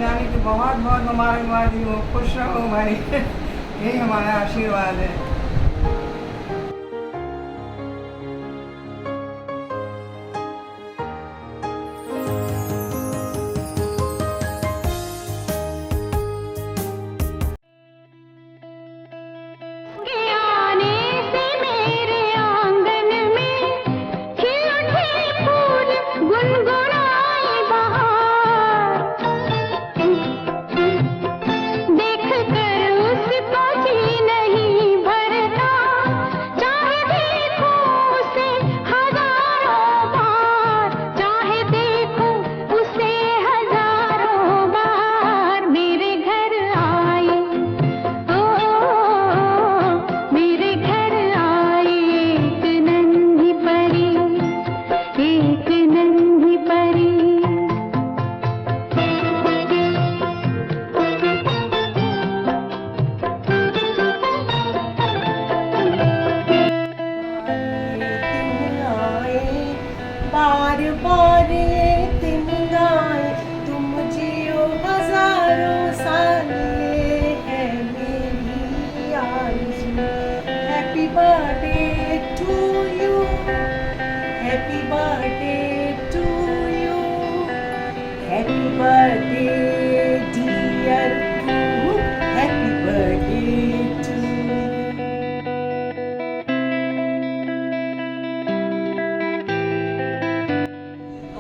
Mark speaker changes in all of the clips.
Speaker 1: जाने की बहुत बहुत मुबारकबादी हो, खुश रहो भाई। यही हमारा आशीर्वाद है।
Speaker 2: बार बार ये दिन आए, तुम जियो हजारों साल, ये है मेरी आरज़ू। Happy birthday to you, happy birthday to you, happy birthday dear you, happy birthday to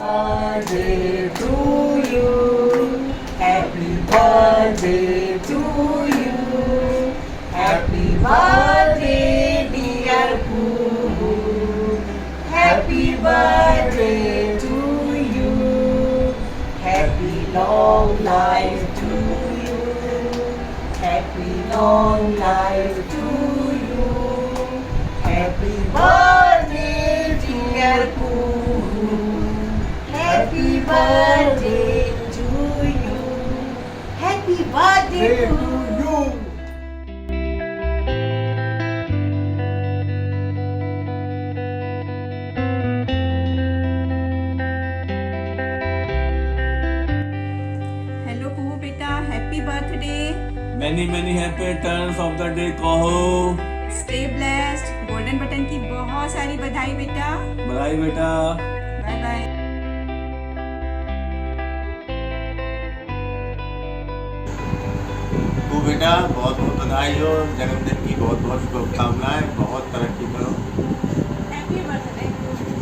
Speaker 2: birthday to you, happy birthday to you, happy birthday dear Pooh, happy birthday to you, happy long life to you, happy long life to you, happy birthday dear Pooh. Happy birthday to you. Happy birthday to you.
Speaker 3: Hello Kuhu बेटा, happy birthday.
Speaker 4: many happy returns of the day कहो।
Speaker 3: Stay blessed. Golden button की बहुत सारी बधाई बेटा।
Speaker 4: बधाई बेटा।
Speaker 3: Bye bye.
Speaker 5: तू बेटा बहुत बहुत बधाई हो, जन्मदिन की बहुत बहुत शुभकामनाएं, बहुत तरक्की करो।
Speaker 6: हैप्पी बर्थडे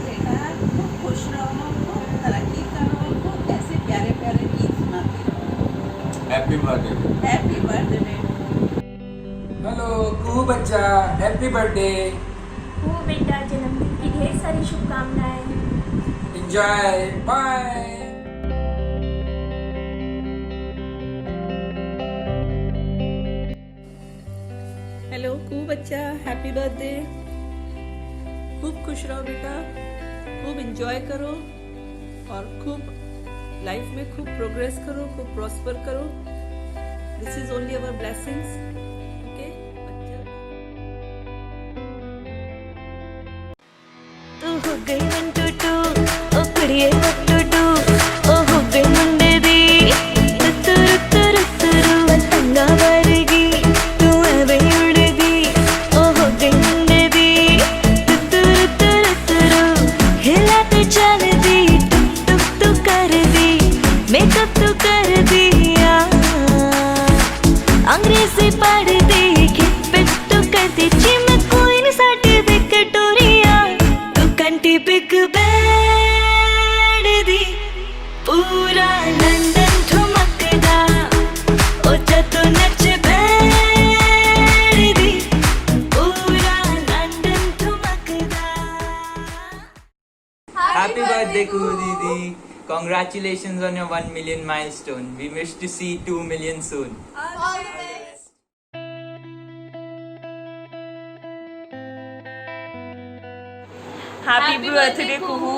Speaker 6: बेटा, खूब खुश रहो, खूब तरक्की करो, खूब ऐसे प्यारे प्यारे गीत सुनाती रहो।
Speaker 5: Happy birthday.
Speaker 6: Happy birthday.
Speaker 7: Hello Kuhu बच्चा, हैप्पी बर्थडे।
Speaker 8: कुहू बेटा, जन्मदिन की ढेर सारी शुभकामनाएं।
Speaker 7: Enjoy, bye.
Speaker 6: हेलो कुहू बच्चा, हैप्पी बर्थडे। खूब खुश रहो बेटा, खूब एंजॉय करो और खूब लाइफ में खूब प्रोग्रेस करो, खूब प्रॉस्पर करो। This is only our blessings. Okay बच्चा।
Speaker 8: तू हो गई 1 2 2, ओ कुड़िए what to do, ओ हो गई मुंडे दी तुरु तुरु तुरु वतंगा वर्गी, तू एवे उड़दी, ओ हो गई मुंडे दी तुरु तुरु तुरु, हिला ते चल दी, टुक टुक तू कर दी, मेकअप तू कर दिया, अंग्रेजी पढ़ दी, खिप तू कर दी, चिम कोई नहीं साटी विक्टोरिया, तू कंटी बिग बैंड दी, पूरा लंदन ठुमकदा, ओ जतू नच बैंड दी, पूरा London ठुमकदा।
Speaker 9: Happy birthday, Kuhu Didi. Congratulations on your 1 million milestone. We wish to see 2 million soon.
Speaker 10: Happy birthday, Kuhu.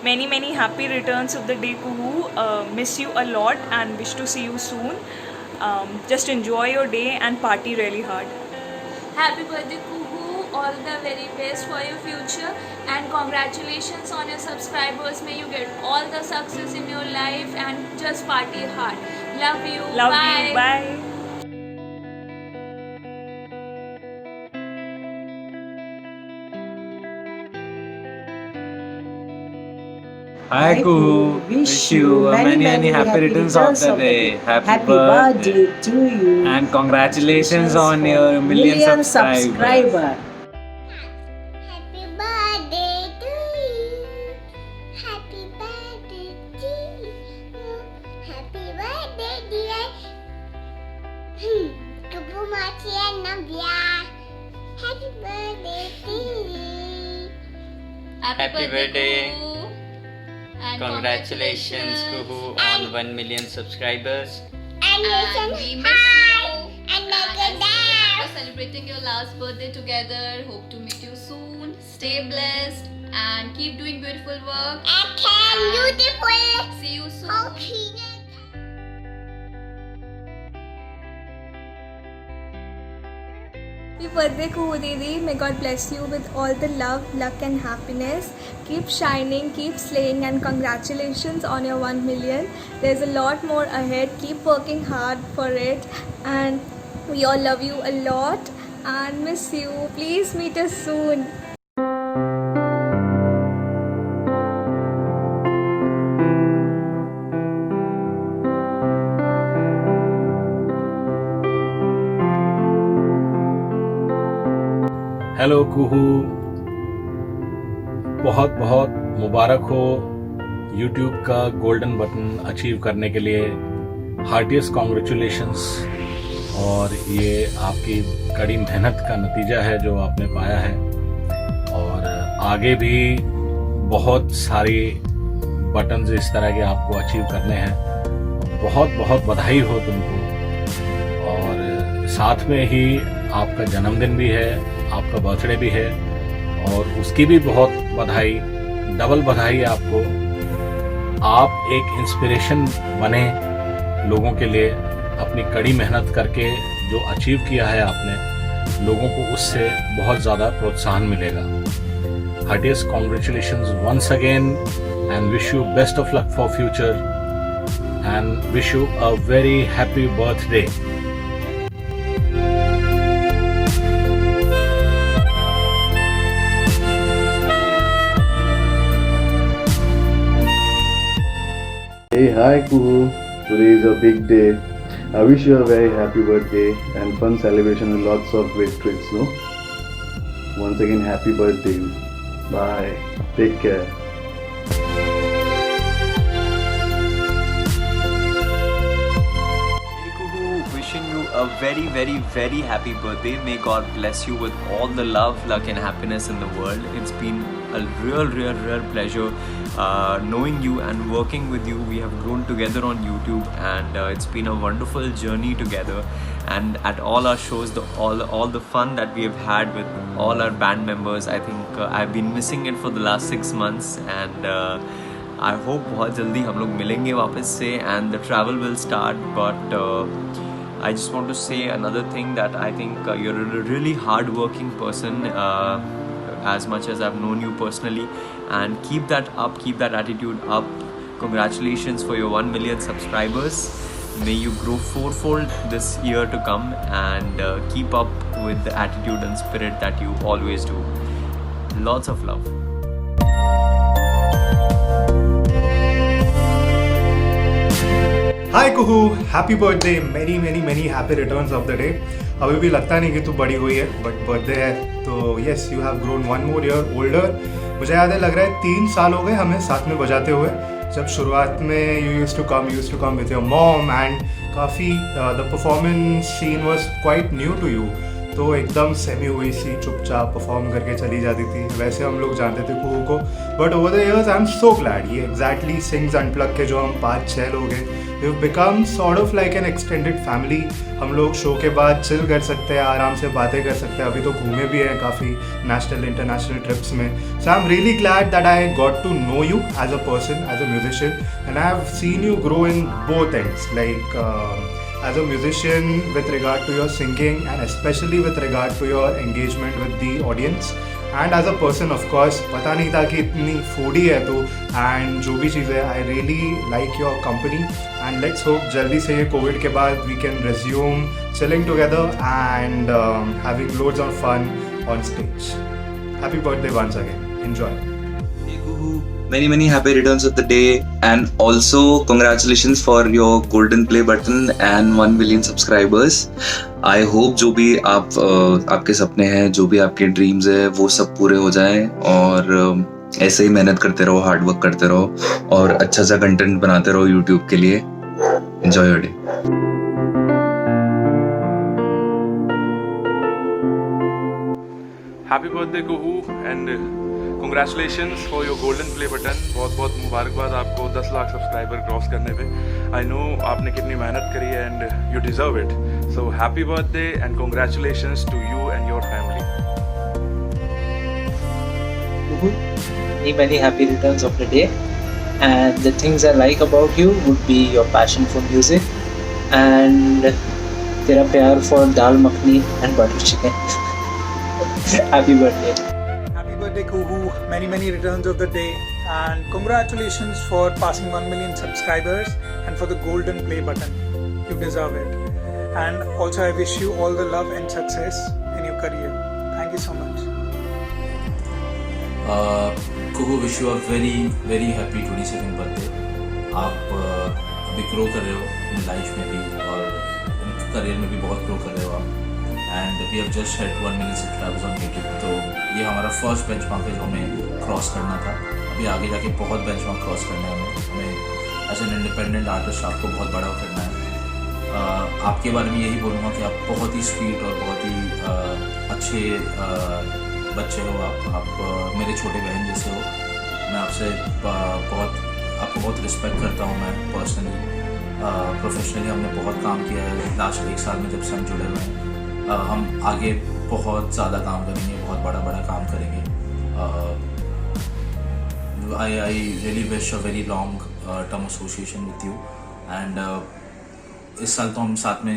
Speaker 10: Many happy returns of the day, Kuhu. Miss you a lot and wish to see you soon. Just enjoy your day and party really hard.
Speaker 11: Happy birthday, Kuhu. All the very best for your future and congratulations on your subscribers. May you get all the success in your life and just party hard. Love you.
Speaker 10: Love
Speaker 11: Bye.
Speaker 10: you. Bye.
Speaker 2: Hi, Kuhu. Wish you many happy returns of the day. Happy birthday to you.
Speaker 7: And congratulations on your million subscribers.
Speaker 8: Happy birthday to you. Happy birthday to you. Happy birthday, dear. Kubu Mati and Navya. Happy birthday to you.
Speaker 9: Happy birthday.
Speaker 11: Kuhu. And
Speaker 9: Congratulations, Kuhu, on 1 million subscribers.
Speaker 8: And
Speaker 11: And
Speaker 8: listen
Speaker 11: we miss
Speaker 8: hi.
Speaker 11: you.
Speaker 8: And make
Speaker 11: And
Speaker 8: it
Speaker 11: thank you for
Speaker 8: down.
Speaker 11: celebrating your last birthday together. Hope to meet you soon. Stay blessed and keep doing beautiful work.
Speaker 8: And can beautiful.
Speaker 11: See you soon.
Speaker 8: Okay.
Speaker 3: Happy birthday, Kuhu Didi. May God bless you with all the love, luck, and happiness. Keep shining, keep slaying, and congratulations on your 1 million. There's a lot more ahead. Keep working hard for it, and we all love you a lot and miss you. Please meet us soon.
Speaker 12: Hello Kuhu, बहुत बहुत मुबारक हो YouTube का golden button achieve करने के लिए। Heartiest congratulations. और ये आपकी कड़ी मेहनत का नतीजा है जो आपने पाया है, और आगे भी बहुत सारी बटन्स इस तरह के आपको अचीव करने हैं। बहुत बहुत बधाई हो तुमको। और साथ में ही आपका जन्मदिन भी है, आपका बर्थडे भी है, और उसकी भी बहुत बधाई, डबल बधाई आपको। आप एक इंस्पिरेशन बने लोगों के लिए, अपनी कड़ी मेहनत करके जो अचीव किया है आपने, लोगों को उससे बहुत ज़्यादा प्रोत्साहन मिलेगा। Heartiest congratulations once again and wish you best of luck for future and wish you a very happy birthday.
Speaker 13: Hey, hi Kuhu. Today is a big day. I wish you a very happy birthday and fun celebration with lots of great treats, no? Once again, happy birthday. Bye. Take care.
Speaker 9: Hey Kuhu, wishing you a very, very, very happy birthday. May God bless you with all the love, luck, and happiness in the world. It's been a real pleasure knowing you and working with you. We have grown together on YouTube, and it's been a wonderful journey together. And at all our shows, all the fun that we have had with all our band members, I think I've been missing it for the last 6 months, and I hope बहुत जल्दी हम लोग मिलेंगे वापस से, and the travel will start. But I just want to say another thing, that I think you're a really hard-working person, as much as I've known you personally, and keep that up, keep that attitude up. Congratulations for your 1 million subscribers. May you grow fourfold this year to come, and keep up with the attitude and spirit that you always do. Lots of love.
Speaker 14: Hi Kuhu, happy birthday, many happy returns of the day. अभी भी लगता नहीं कि तू बड़ी हुई है, but birthday है तो yes, you have grown 1 more year older। मुझे याद है, लग रहा है 3 साल हो गए हमें साथ में बजाते हुए। जब शुरुआत में you used to come with your mom, and काफ़ी the performance scene was quite new to you. तो एकदम सेमी हुई सी चुपचाप परफॉर्म करके चली जाती थी। वैसे हम लोग जानते थे कुहू को, but over the years I am so glad ये एग्जैक्टली सिंग्स अनप्लग के जो हम 5-6 लोग हैं, we become sort of like an extended family. हम लोग शो के बाद चिल कर सकते हैं, आराम से बातें कर सकते हैं। अभी तो घूमे भी हैं काफ़ी नेशनल इंटरनेशनल ट्रिप्स में। So I am really glad that I got to know you as a person, as a musician, and I have seen you grow in both ends, like as a musician with regard to your singing, and especially with regard to your engagement with the audience, and as a person of course पता नहीं था कि इतनी foodie है तो, and जो भी चीज़ें I really like your company and let's hope जल्दी से कोविड के बाद we can resume chilling together and having loads of fun on stage. Happy birthday once again, enjoy.
Speaker 9: Many happy returns of the day, and also congratulations for your golden play button and 1 million subscribers. I hope जो भी आपके सपने हैं, जो भी आपके dreams है, वो सब पूरे हो जाएं और ऐसे ही मेहनत करते रहो, हार्ड वर्क करते रहो और अच्छा सा कंटेंट बनाते रहो YouTube के लिए. Enjoy your day.
Speaker 15: Happy birthday Kuhu and congratulations for your golden play button. बहुत बहुत मुबारकबाद आपको 10 लाख सब्सक्राइबर क्रॉस करने पे. I know आपने कितनी मेहनत करी है and you deserve it. So happy birthday and congratulations to you and your family.
Speaker 7: Many happy returns of the day, and the things I like about you would be your passion for music and तेरा प्यार for dal makhni and butter chicken. Happy birthday.
Speaker 1: Happy birthday Kuhu, many returns of the day, and congratulations for passing 1 million subscribers and for the golden play button. You deserve it. And also I wish you all the love and success in your career. Thank you so much.
Speaker 16: Kuhu, wish you a very happy 22nd birthday. आप अभी grow कर रहे हो life में भी और career में भी बहुत ग्रो कर रहे हो आप. And we have just hit 1 million subscribers on YouTube. तो ये हमारा फर्स्ट बेंचमार्क है जो हमें क्रॉस करना था. अभी आगे जाके बहुत बेंचमार्क क्रॉस करना है हमें एज एन इंडिपेंडेंट आर्टिस्ट आपको बहुत बड़ा करना है. आपके बारे में यही बोलूँगा कि आप बहुत ही स्वीट और बहुत ही अच्छे बच्चे हो. आप मेरे छोटे बहन जैसे हो. मैं आपसे आपको बहुत रिस्पेक्ट करता हूँ. मैं पर्सनली प्रोफेशनली हमने बहुत काम किया है लास्ट 1 साल में जब से हम जुड़े हुए हैं. हम आगे बहुत ज़्यादा काम करेंगे, बहुत बड़ा काम करेंगे. I really wish a very long term association with you. And इस साल तो हम साथ में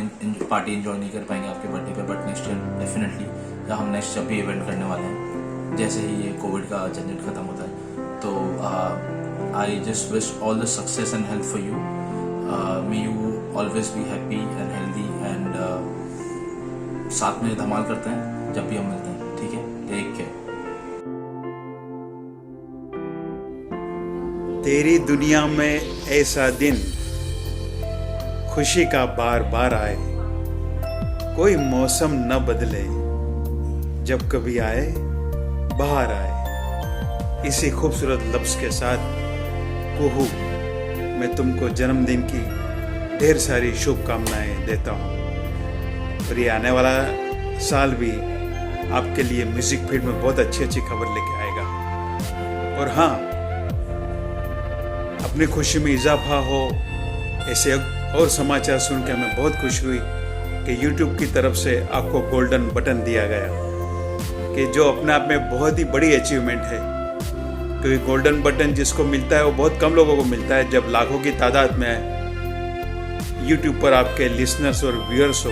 Speaker 16: पार्टी एंजॉय नहीं कर पाएंगे आपके बर्थडे पे, बट नेक्स्ट ईयर डेफिनेटली हम नेक्स्ट जब भी इवेंट करने वाले हैं जैसे ही ये कोविड का झंझट ख़त्म होता है तो I just wish all the success and health for you. May you always be happy and healthy and साथ में धमाल करते हैं जब भी हम मिलते हैं. ठीक है, टेक केयर.
Speaker 17: तेरी दुनिया में ऐसा दिन खुशी का बार बार आए, कोई मौसम न बदले, जब कभी आए बाहर आए. इसी खूबसूरत लफ्ज़ के साथ कुहू, मैं तुमको जन्मदिन की ढेर सारी शुभकामनाएं देता हूँ. और ये आने वाला साल भी आपके लिए म्यूज़िक फील्ड में बहुत अच्छी खबर लेके आएगा. और हाँ, अपनी खुशी में इजाफा हो ऐसे और समाचार सुनकर हमें बहुत खुशी हुई कि YouTube की तरफ से आपको गोल्डन बटन दिया गया, कि जो अपने आप में बहुत ही बड़ी अचीवमेंट है. क्योंकि गोल्डन बटन जिसको मिलता है वो बहुत कम लोगों को मिलता है. जब लाखों की तादाद में YouTube पर आपके लिसनर्स और व्यूअर्स हो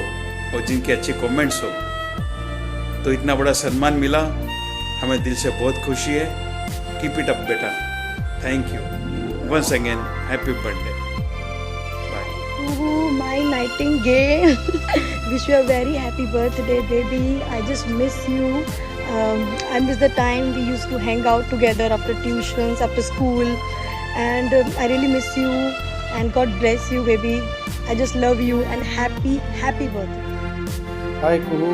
Speaker 17: और जिनके अच्छे कमेंट्स हो, तो इतना बड़ा सम्मान मिला, हमें दिल से बहुत खुशी है. कीप इट अप बेटा. Thank you once again. Happy birthday.
Speaker 18: Kuhu, my nightingale. Wish you a very happy birthday, baby. I just miss you. I miss the time we used to hang out together after tuitions, after school, and I really miss you. And God bless you, baby. I just love you and happy birthday.
Speaker 19: Hi Kuhu,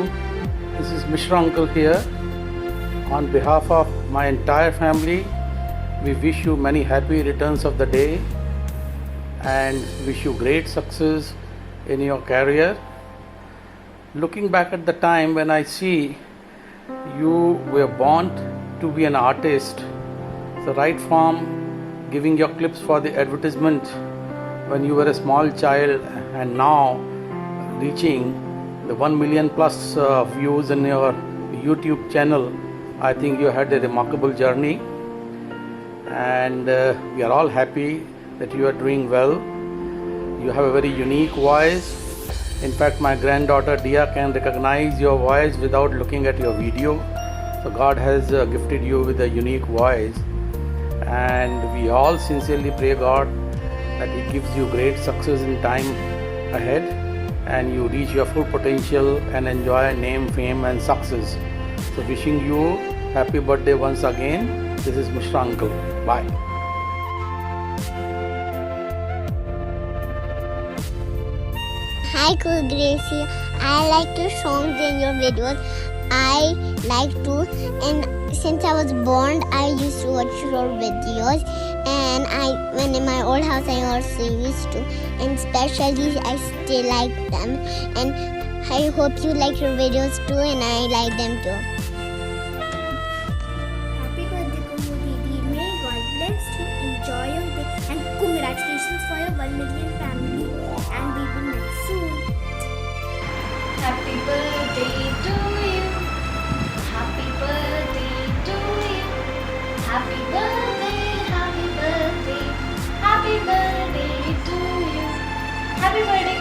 Speaker 19: this is Mishra uncle here. On behalf of my entire family, we wish you many happy returns of the day and wish you great success in your career. Looking back at the time when I see you were born to be an artist, so right from giving your clips for the advertisement when you were a small child and now reaching the 1 million plus views in your YouTube channel, I think you had a remarkable journey, and we are all happy that you are doing well. You have a very unique voice. In fact, my granddaughter Dia can recognize your voice without looking at your video. So God has gifted you with a unique voice, and we all sincerely pray God that He gives you great success in time ahead, and you reach your full potential and enjoy name, fame, and success. So wishing you happy birthday once again. This is Mishra Uncle. Bye.
Speaker 20: Hi, Cool Gracie. I like the songs in your videos. I like to, and since I was born, I used to watch your videos. And when in my old house, I also used to, and especially I still like them. And I hope you like your videos too, and I like them too.
Speaker 21: Happy birthday, Kuhu Didi. May God bless you. Enjoy your day, and congratulations for your 1 million family. And we will meet soon.
Speaker 11: Happy birthday to you. Happy birthday to you. Happy birthday, happy birthday, happy birthday to you. Happy birthday,